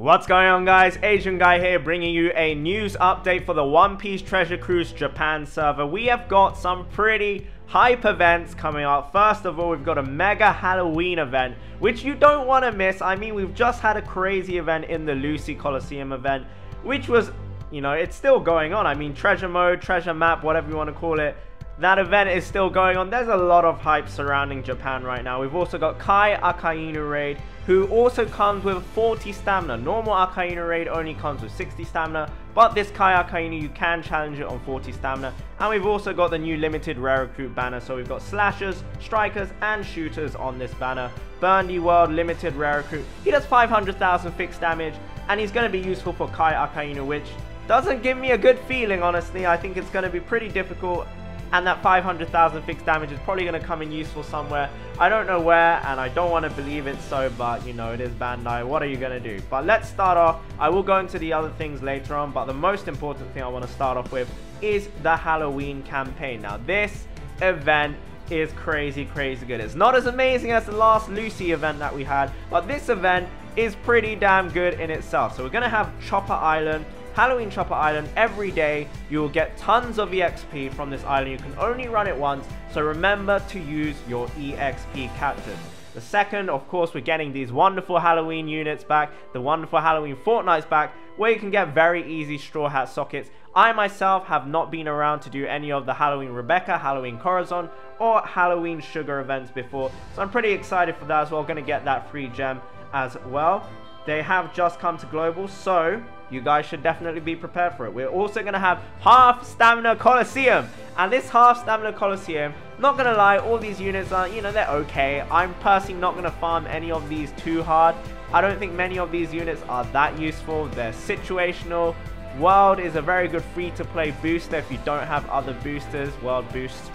What's going on, guys? Asian Guy here, bringing you a news update for the One Piece Treasure Cruise Japan server. We have got some pretty hype events coming up. First of all, we've got a mega Halloween event, which you don't want to miss. I mean, we've just had a crazy event in the Lucy Coliseum event, which was, it's still going on. I mean, treasure mode, treasure map, whatever you want to call it. That event is still going on. There's a lot of hype surrounding Japan right now. We've also got Kai AKAINU raid, who also comes with 40 stamina. Normal AKAINU raid only comes with 60 stamina, but this Kai AKAINU, you can challenge it on 40 stamina. And we've also got the new limited rare recruit banner. So we've got slashers, strikers, and shooters on this banner. Burnley World limited rare recruit. He does 500,000 fixed damage, and he's going to be useful for Kai AKAINU, which doesn't give me a good feeling, honestly. I think it's going to be pretty difficult. And that 500,000 fixed damage is probably going to come in useful somewhere. I don't know where, and I don't want to believe it so, but it is Bandai. What are you going to do? But let's start off. I will go into the other things later on, but the most important thing I want to start off with is the Halloween campaign. Now, this event is crazy good. It's not as amazing as the last Lucy event that we had, but this event is pretty damn good in itself. So we're going to have Chopper Island, Halloween Chopper Island. Every day you will get tons of EXP from this island. You can only run it once, so remember to use your EXP captain. The second, of course, we're getting these wonderful Halloween units back, the wonderful Halloween Fortnights back, where you can get very easy straw hat sockets. I myself have not been around to do any of the Halloween Rebecca, Halloween Corazon, or Halloween Sugar events before, so I'm pretty excited for that as well. Going to get that free gem as well. They have just come to global, so you guys should definitely be prepared for it. We're also going to have half stamina Coliseum, and this half stamina Coliseum, not going to lie, all these units are, they're okay. I'm personally not going to farm any of these too hard. I don't think many of these units are that useful. They're situational. World is a very good free-to-play booster if you don't have other boosters. World boosts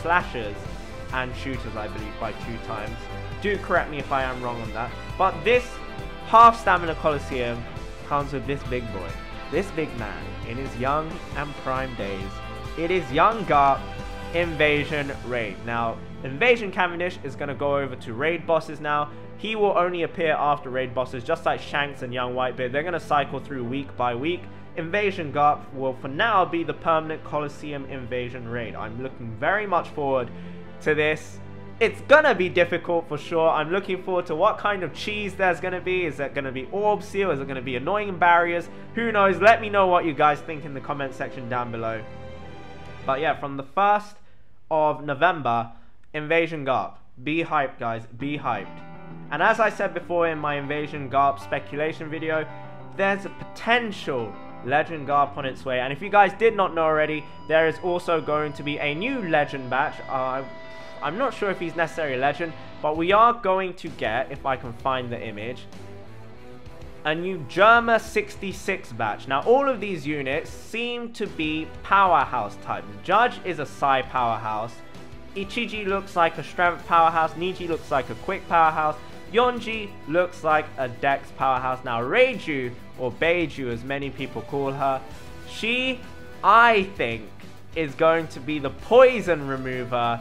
slashers and shooters, I believe, by 2 times. Do correct me if I am wrong on that. But this half stamina Coliseum comes with this big boy, this big man in his young and prime days. It is young GARP Invasion Raid. Now, Invasion Cavendish is going to go over to raid bosses now. He will only appear after raid bosses, just like Shanks and Young Whitebeard. They're going to cycle through week by week. Invasion GARP will for now be the permanent Coliseum Invasion Raid. I'm looking very much forward to this. It's gonna be difficult for sure. I'm looking forward to what kind of cheese there's gonna be. Is it gonna be orb seal? Is it gonna be annoying barriers? Who knows? Let me know what you guys think in the comment section down below. But yeah, from the 1st of November, Invasion GARP. Be hyped, guys. Be hyped. And as I said before in my Invasion GARP speculation video, there's a potential Legend GARP on its way. And if you guys did not know already, there is also going to be a new Legend batch. I'm not sure if he's necessarily a legend, but we are going to get, if I can find the image, a new Germa 66 batch. Now, all of these units seem to be powerhouse types. Judge is a Psi powerhouse. Ichiji looks like a strength powerhouse. Niji looks like a quick powerhouse. Yonji looks like a dex powerhouse. Now, Reiju, or Beiju as many people call her, she, I think, is going to be the poison remover.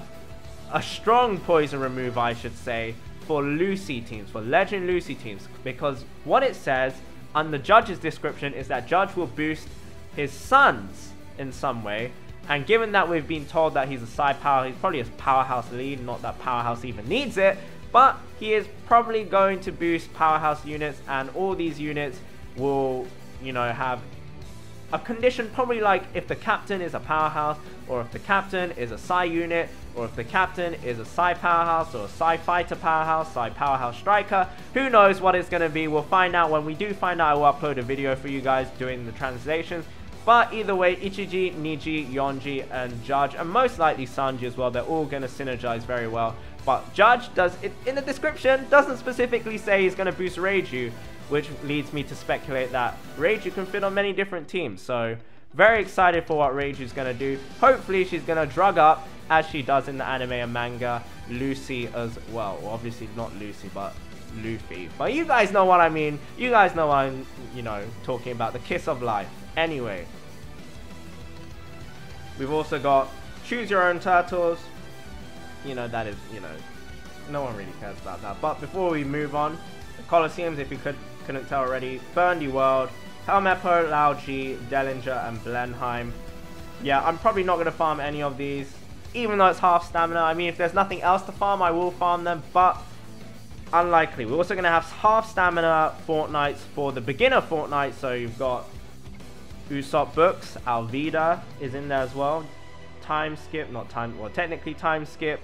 A strong poison remover, I should say, for Lucy teams, for Legend Lucy teams, because what it says on the Judge's description is that Judge will boost his sons in some way, and given that we've been told that he's a Psi power, he's probably a powerhouse lead, not that powerhouse even needs it, but he is probably going to boost powerhouse units, and all these units will, have a condition probably like if the captain is a powerhouse, or if the captain is a Psi unit, or if the captain is a Psi powerhouse, or a Psi fighter powerhouse, Psi powerhouse striker. Who knows what it's going to be? We'll find out. When we do find out, I will upload a video for you guys doing the translations. But either way, Ichiji, Niji, Yonji, and Judge, and most likely Sanji as well, they're all going to synergize very well. But Judge does, it in the description, doesn't specifically say he's going to boost Reiju, which leads me to speculate that Reiju can fit on many different teams. So, very excited for what Reiju's going to do. Hopefully, she's going to drug up, as she does in the anime and manga, Lucy as well. Well, obviously not Lucy, but Luffy. But you guys know what I mean. You guys know what I'm, talking about. The kiss of life. Anyway. We've also got Choose Your Own Turtles. That is, no one really cares about that. But before we move on, the Colosseums, if you could couldn't tell already. Burndy World, Helmeppo, Lauji, Dellinger, and Blenheim. Yeah, I'm probably not going to farm any of these, even though it's half stamina. I mean, if there's nothing else to farm, I will farm them, but unlikely. We're also going to have half stamina fortnights for the beginner fortnight. So you've got Usopp books, Alvida is in there as well. Time skip, not time, well, technically time skip.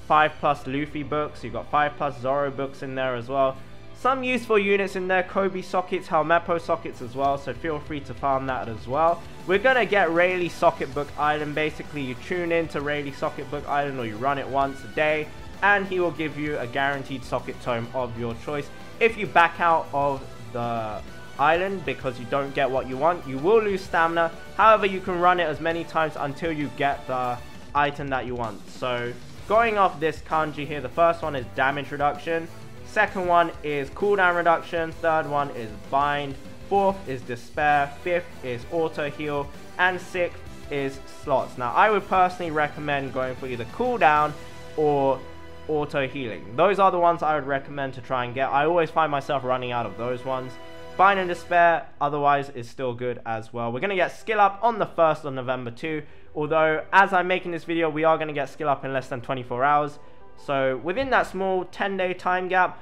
5+ Luffy books. You've got 5+ Zoro books in there as well. Some useful units in there, Kobe sockets, Helmeppo sockets as well, so feel free to farm that as well. We're going to get Rayleigh Socket Book Island. Basically, you tune in to Rayleigh Socket Book Island, or you run it once a day, and he will give you a guaranteed socket tome of your choice. If you back out of the island because you don't get what you want, you will lose stamina. However, you can run it as many times until you get the item that you want. So, going off this kanji here, the first one is damage reduction. Second one is cooldown reduction. Third one is bind. Fourth is despair. Fifth is auto heal. And sixth is slots. Now, I would personally recommend going for either cooldown or auto healing. Those are the ones I would recommend to try and get. I always find myself running out of those ones. Bind and despair, otherwise, is still good as well. We're going to get skill up on the 1st of November too. Although, as I'm making this video, we are going to get skill up in less than 24 hours. So, within that small 10-day time gap,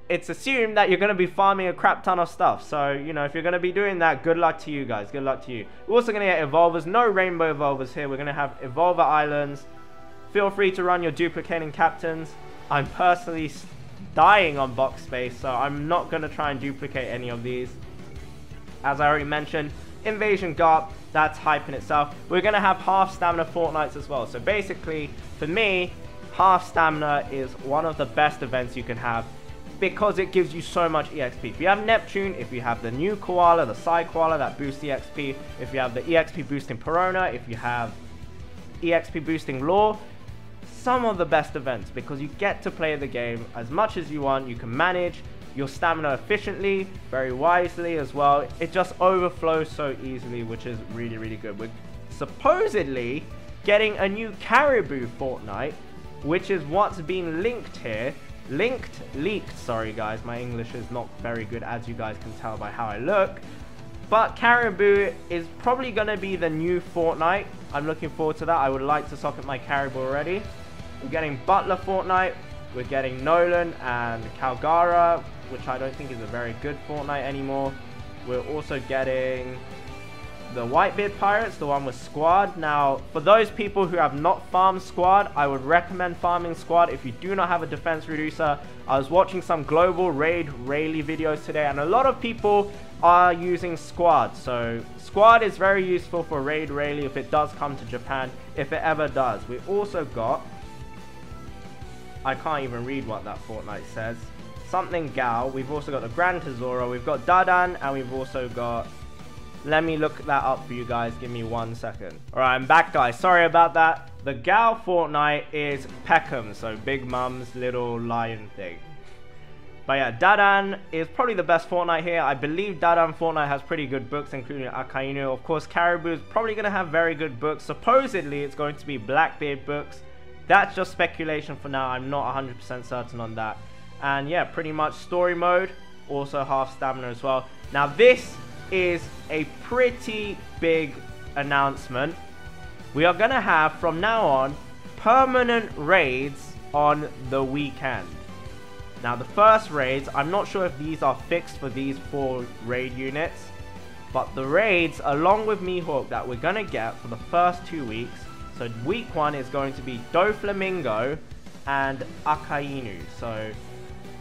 it's assumed that you're going to be farming a crap ton of stuff. So, you know, if you're going to be doing that, good luck to you guys. Good luck to you. We're also going to get evolvers. No rainbow evolvers here. We're going to have evolver islands. Feel free to run your duplicating captains. I'm personally dying on box space, so I'm not going to try and duplicate any of these. As I already mentioned, Invasion GARP, that's hype in itself. We're going to have half stamina fortnights as well. So basically, for me, half stamina is one of the best events you can have because it gives you so much EXP. If you have Neptune, if you have the new Koala, the Psy Koala that boosts EXP, if you have the EXP boosting Perona, if you have EXP boosting Law, some of the best events because you get to play the game as much as you want. You can manage your stamina efficiently, very wisely as well. It just overflows so easily, which is really, really good. We're supposedly getting a new Caribou fortnight, which is what's been linked here. Leaked, sorry guys, my English is not very good, as you guys can tell by how I look. But Caribou is probably going to be the new fortnight. I'm looking forward to that. I would like to socket my Caribou already. We're getting Butler fortnight. We're getting Nolan and Calgara, which I don't think is a very good fortnight anymore. We're also getting the Whitebeard Pirates, the one with Squad. Now, for those people who have not farmed Squad, I would recommend farming Squad if you do not have a defense reducer. I was watching some global raid Rayleigh videos today, and a lot of people are using Squad. So, Squad is very useful for raid Rayleigh if it does come to Japan, if it ever does. We also got, I can't even read what that fortnight says, something Gal. We've also got the Grand Tesoro, we've got Dadan, and we've also got, let me look that up for you guys, give me 1 second. Alright, I'm back guys, sorry about that. The Gal fortnight is Peckham, so Big Mum's little lion thing. But yeah, Dadan is probably the best fortnight here. I believe Dadan fortnight has pretty good books, including Akainu. Of course, Caribou is probably going to have very good books. Supposedly, it's going to be Blackbeard books. That's just speculation for now. I'm not 100% certain on that. And yeah, pretty much story mode. Also half stamina as well. Now this is a pretty big announcement. We are going to have, from now on, permanent raids on the weekend. Now the first raids, I'm not sure if these are fixed for these 4 raid units. But the raids, along with Mihawk, that we're going to get for the first 2 weeks. So week 1 is going to be Doflamingo and Akainu. So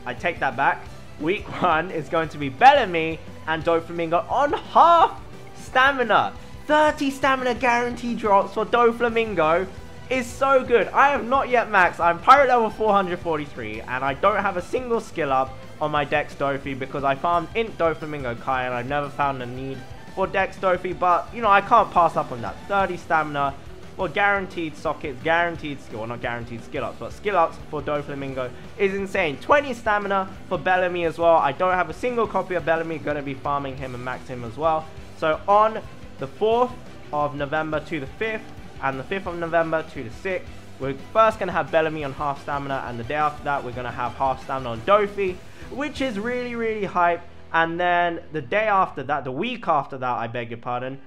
I take that back. Week 1 is going to be Bellamy and Doflamingo on half stamina. 30 stamina guarantee drops for Doflamingo is so good. I have not yet maxed. I'm pirate level 443 and I don't have a single skill up on my Dex Dofi because I farmed Int Doflamingo Kai and I've never found a need for Dex Dofi. But, you know, I can't pass up on that. 30 stamina. Well, guaranteed sockets, guaranteed skill, well, not guaranteed skill ups, but skill ups for Doflamingo is insane. 20 stamina for Bellamy as well. I don't have a single copy of Bellamy, going to be farming him and maxing him as well. So on the 4th of November to the 5th, and the 5th of November to the 6th, we're first going to have Bellamy on half stamina, and the day after that, we're going to have half stamina on Dofi, which is really, really hype. And then the day after that, the week after that, I beg your pardon,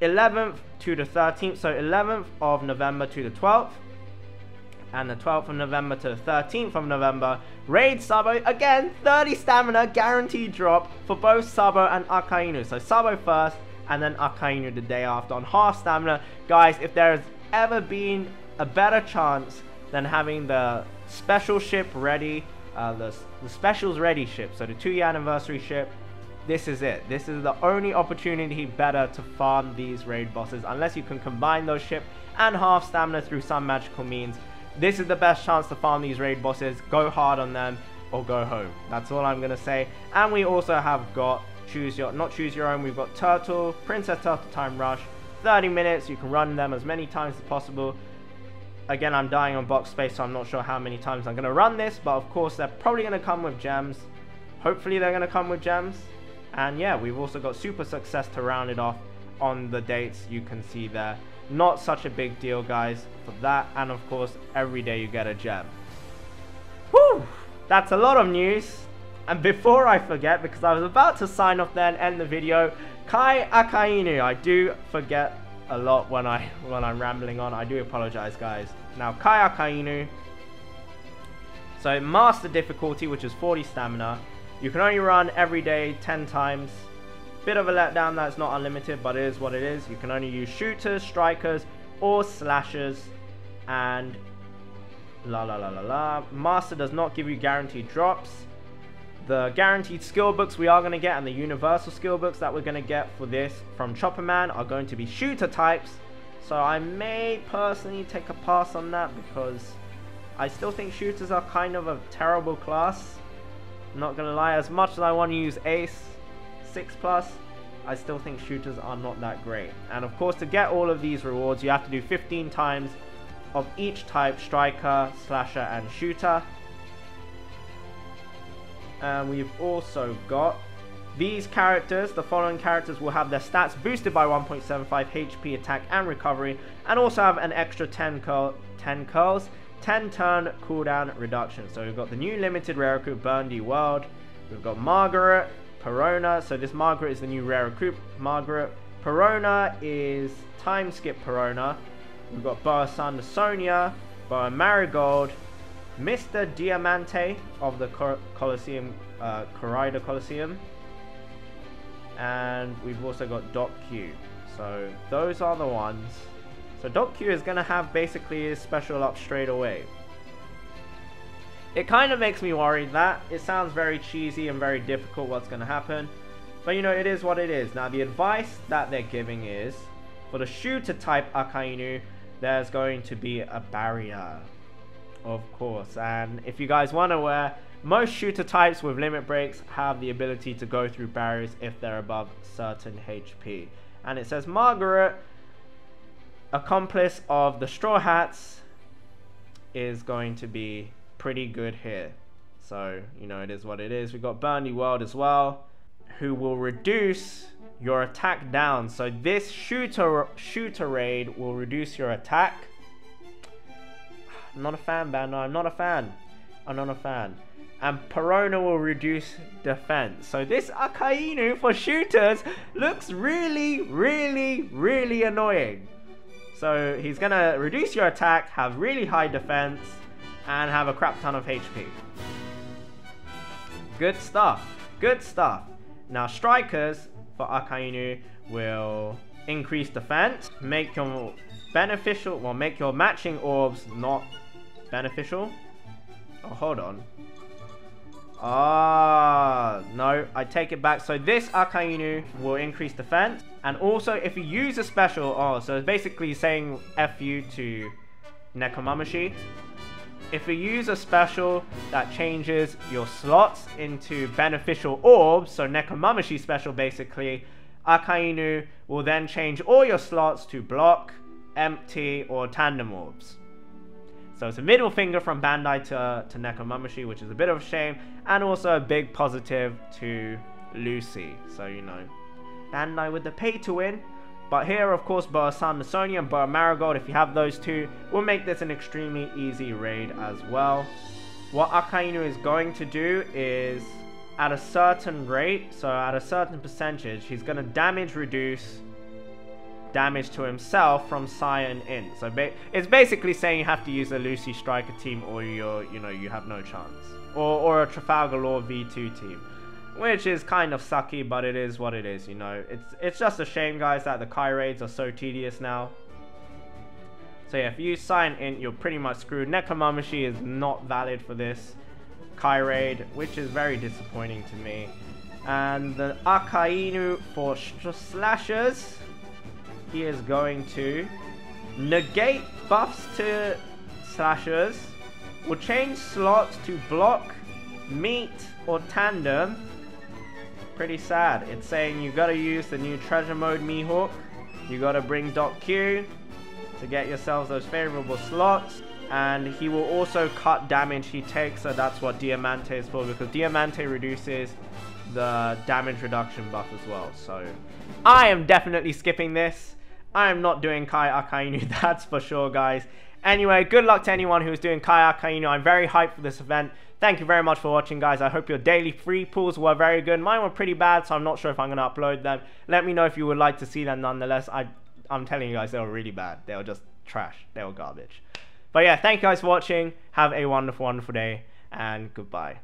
11th to the 13th, so 11th of November to the 12th, and the 12th of November to the 13th of November, raid Sabo, again, 30 stamina, guaranteed drop for both Sabo and AKAINU. So Sabo first, and then AKAINU the day after on half stamina. Guys, if there has ever been a better chance than having the special ship ready, the specials ready ship, so the 2-year anniversary ship, this is it. This is the only opportunity better to farm these raid bosses, unless you can combine those ship and half stamina through some magical means. This is the best chance to farm these raid bosses. Go hard on them or go home. That's all I'm gonna say. And we also have got choose your own. We've got Turtle, Princess Turtle Time Rush, 30 minutes. You can run them as many times as possible. Again, I'm dying on box space, so I'm not sure how many times I'm gonna run this, but of course they're probably gonna come with gems. Hopefully they're gonna come with gems. And yeah, we've also got Super Success to round it off on the dates you can see there. Not such a big deal, guys, for that. And of course, every day you get a gem. Whew! That's a lot of news. And before I forget, because I was about to sign off there and end the video, Kai AKAINU. I do forget a lot when I'm rambling on. I do apologize, guys. Now, Kai AKAINU. So, Master difficulty, which is 40 stamina. You can only run every day 10 times. Bit of a letdown that it's not unlimited, but it is what it is. You can only use shooters, strikers, or slashers. And Master does not give you guaranteed drops. The guaranteed skill books we are going to get, and the universal skill books that we're going to get for this from Chopper Man, are going to be shooter types. So I may personally take a pass on that, because I still think shooters are kind of a terrible class. I'm not going to lie, as much as I want to use Ace 6+, I still think shooters are not that great. And of course, to get all of these rewards, you have to do 15 times of each type: striker, slasher, and shooter. And we've also got these characters. The following characters will have their stats boosted by 1.75 HP, attack, and recovery, and also have an extra 10 turn cooldown reduction. So we've got the new limited rare recruit, Burndy World. We've got Margaret, Perona. So this Margaret is the new rare recruit Margaret. Perona is time skip Perona. We've got Boa San Sonia, Boa Marigold, Mr. Diamante of the Colosseum, Corrida Colosseum, and we've also got Doc Q. So those are the ones. So Doc Q is going to have basically his special up straight away. It kind of makes me worried that it sounds very cheesy and very difficult what's going to happen, but you know, it is what it is. Now the advice that they're giving is, for the shooter type AKAINU, there's going to be a barrier. Of course, and if you guys weren't aware, most shooter types with limit breaks have the ability to go through barriers if they're above certain HP. And it says Margaret, accomplice of the Straw Hats, is going to be pretty good here. So, you know, it is what it is. We've got Burndy World as well, who will reduce your attack down. So this shooter raid will reduce your attack. I'm not a fan, Bandai. I'm not a fan. And Perona will reduce defense. So this AKAINU for shooters looks really, really, really annoying. So he's gonna reduce your attack, have really high defense, and have a crap ton of HP. Good stuff. Good stuff. Now strikers for AKAINU will increase defense, make your beneficial, well, make your matching orbs not beneficial. Oh, hold on. No, I take it back. So this AKAINU will increase defense, and also if you use a special, so it's basically saying FU to Nekomamushi. If you use a special that changes your slots into beneficial orbs, so Nekomamushi special basically, AKAINU will then change all your slots to block, empty, or tandem orbs. So it's a middle finger from Bandai to Nekomamushi, which is a bit of a shame, and also a big positive to Lucy. So, you know, Bandai with the pay to win. But here, of course, Boa San Sonia and Boa Marigold, if you have those two, will make this an extremely easy raid as well. What AKAINU is going to do is at a certain rate, so at a certain percentage, he's going to damage reduce damage to himself from Sire and Int. So it's basically saying you have to use a Lucy Striker team, or you have no chance, or a Trafalgar Law V2 team, which is kind of sucky, but it is what it is. It's just a shame, guys, that the Kai raids are so tedious now. So yeah, if you use Sire and Int, you're pretty much screwed. Necromancy is not valid for this Kai raid, which is very disappointing to me. And the AKAINU for slashers, he is going to negate buffs to slashers, will change slots to block, meet, or tandem. Pretty sad. It's saying you gotta use the new treasure mode Mihawk. You gotta bring Doc Q to get yourselves those favorable slots. And he will also cut damage he takes, so that's what Diamante is for, because Diamante reduces the damage reduction buff as well. So I am definitely skipping this. I am not doing Kai AKAINU, that's for sure, guys. Anyway, good luck to anyone who's doing Kai AKAINU. I'm very hyped for this event. Thank you very much for watching, guys. I hope your daily free pulls were very good. Mine were pretty bad, so I'm not sure if I'm going to upload them. Let me know if you would like to see them nonetheless. I'm telling you guys, they were really bad. They were just trash. They were garbage. But yeah, thank you guys for watching. Have a wonderful, wonderful day, and goodbye.